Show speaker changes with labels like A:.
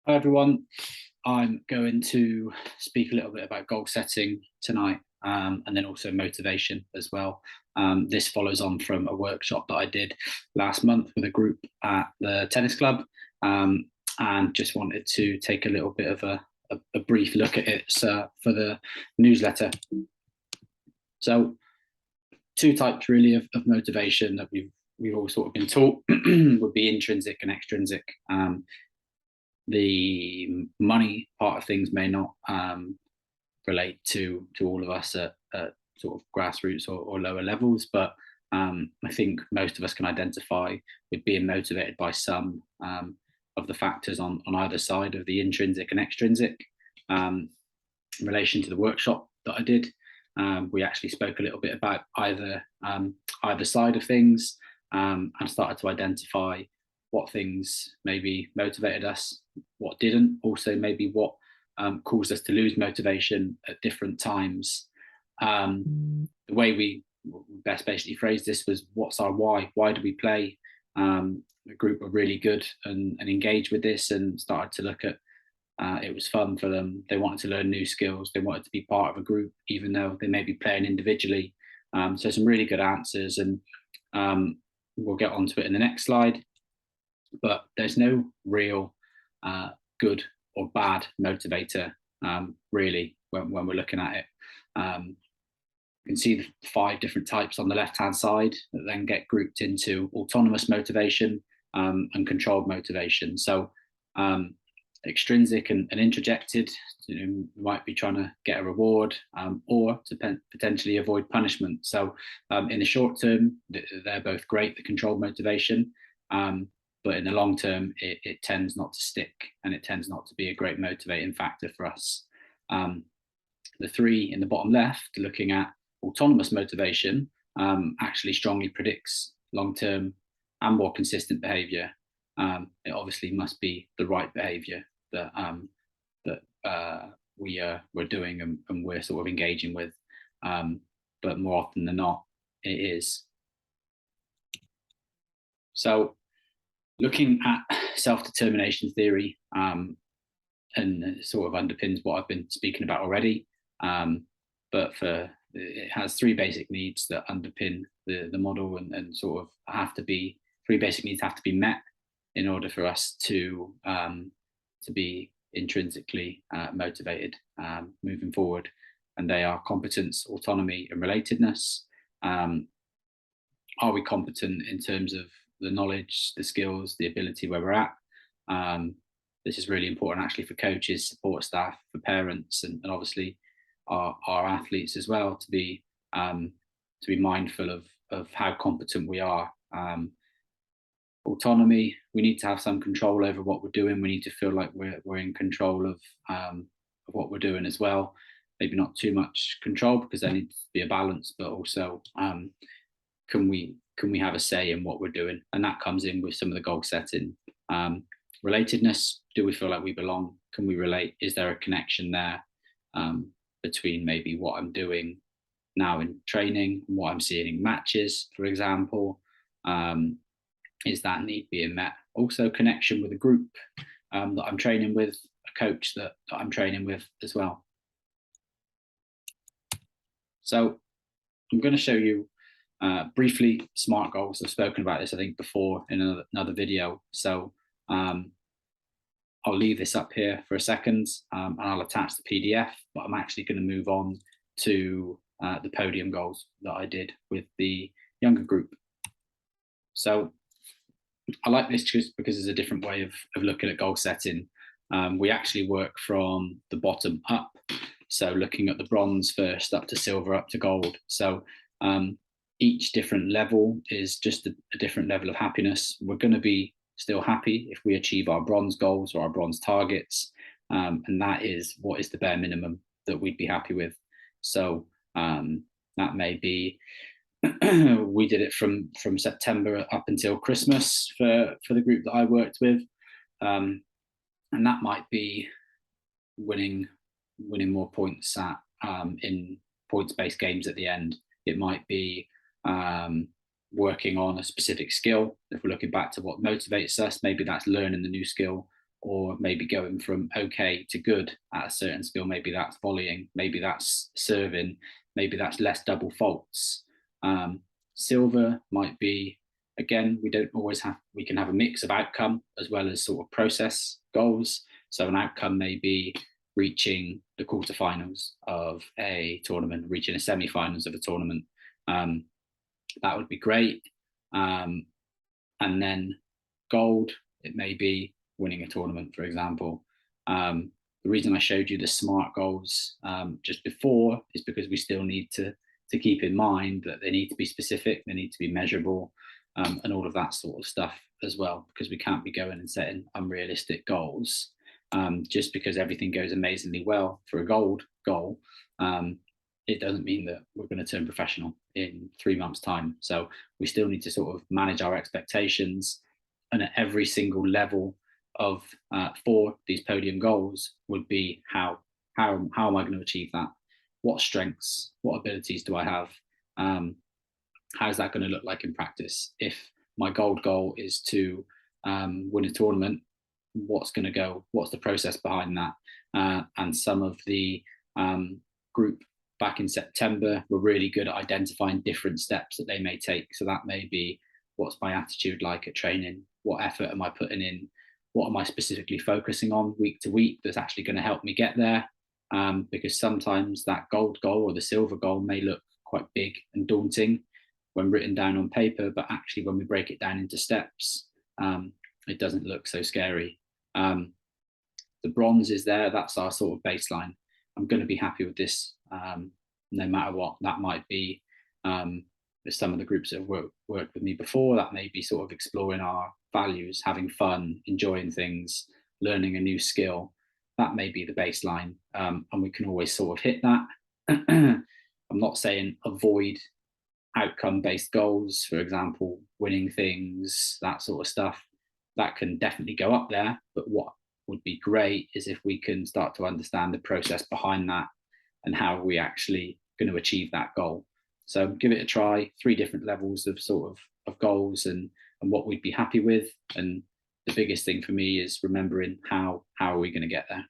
A: Hi everyone. I'm going to speak a little bit about goal setting tonight, and then also motivation as well. This follows on from a workshop that I did last month with a group at the tennis club, and just wanted to take a little bit of a brief look at it for the newsletter. So, two types really of motivation that we've all sort of been taught would be intrinsic and extrinsic. The money part of things may not relate to all of us at sort of grassroots or lower levels, but I think most of us can identify with being motivated by some of the factors on either side of the intrinsic and extrinsic. In relation to the workshop that I did, we actually spoke a little bit about either side of things, and started to identify what things maybe motivated us, what didn't, also maybe what caused us to lose motivation at different times. The way we best basically phrased this was, what's our why? Why do we play? The group were really good and engaged with this, and started to look at it was fun for them. They wanted to learn new skills. They wanted to be part of a group, even though they may be playing individually. So some really good answers, and we'll get onto it in the next slide. But there's no real good or bad motivator, really, when we're looking at it. You can see the 5 different types on the left-hand side that then get grouped into autonomous motivation and controlled motivation. So extrinsic and introjected, you might be trying to get a reward or to potentially avoid punishment. So in the short term, they're both great, the controlled motivation. But in the long term, it tends not to stick, and it tends not to be a great motivating factor for us. The 3 in the bottom left, looking at autonomous motivation, actually strongly predicts long-term and more consistent behaviour. It obviously must be the right behaviour that we're doing and we're sort of engaging with, but more often than not, it is. So, looking at self-determination theory, and it sort of underpins what I've been speaking about already, but it has 3 basic needs that underpin the model, and sort of have to be 3 basic needs have to be met in order for us to be intrinsically motivated moving forward. And they are competence, autonomy, and relatedness. Are we competent in terms of the knowledge, the skills, the ability where we're at? This is really important actually for coaches, support staff, for parents, and obviously our athletes as well, to be mindful of how competent we are. Autonomy, we need to have some control over what we're doing. We need to feel like we're in control of what we're doing as well. Maybe not too much control, because there needs to be a balance, but also can we have a say in what we're doing? And that comes in with some of the goal setting. Relatedness, do we feel like we belong? Can we relate? Is there a connection there between maybe what I'm doing now in training and what I'm seeing in matches, for example? Is that need being met? Also, connection with a group that I'm training with, a coach that I'm training with as well. So I'm going to show you briefly SMART goals. I've spoken about this, I think, before in another video. So I'll leave this up here for a second, and I'll attach the PDF, but I'm actually going to move on to the podium goals that I did with the younger group. So I like this just because it's a different way of looking at goal setting. We actually work from the bottom up. So looking at the bronze first, up to silver, up to gold. So each different level is just a different level of happiness. We're going to be still happy if we achieve our bronze goals or our bronze targets. And that is what is the bare minimum that we'd be happy with. So that may be, we did it from September up until Christmas for the group that I worked with. And that might be winning more points in points-based games at the end. It might be working on a specific skill. If we're looking back to what motivates us, maybe that's learning the new skill or maybe going from okay to good at a certain skill. Maybe that's volleying, maybe that's serving, maybe that's less double faults. Silver might be, again, we don't always have, we can have a mix of outcome as well as sort of process goals. So an outcome may be reaching the quarterfinals of a tournament, reaching a semi-finals of a tournament. That would be great. And then gold, it may be winning a tournament, for example. The reason I showed you the SMART goals just before is because we still need to keep in mind that they need to be specific, they need to be measurable, and all of that sort of stuff as well, because we can't be going and setting unrealistic goals just because everything goes amazingly well for a gold goal. It doesn't mean that we're going to turn professional in 3 months' time. So we still need to sort of manage our expectations, and at every single level of for these podium goals would be how am I going to achieve that? What strengths, what abilities do I have? How's that going to look like in practice? If my gold goal is to win a tournament, what's the process behind that? And some of the group back in September were really good at identifying different steps that they may take. So that may be, what's my attitude like at training? What effort am I putting in? What am I specifically focusing on week to week that's actually going to help me get there? Because sometimes that gold goal or the silver goal may look quite big and daunting when written down on paper, but actually when we break it down into steps, it doesn't look so scary. The bronze is there, that's our sort of baseline. I'm going to be happy with this no matter what. That might be with some of the groups that have worked with me before, that may be sort of exploring our values, having fun, enjoying things, learning a new skill. That may be the baseline, and we can always sort of hit that. I'm not saying avoid outcome-based goals, for example, winning things, that sort of stuff. That can definitely go up there, but what would be great is if we can start to understand the process behind that and how we actually going to achieve that goal. So give it a try, 3 different levels of sort of goals and what we'd be happy with. And the biggest thing for me is remembering how are we going to get there?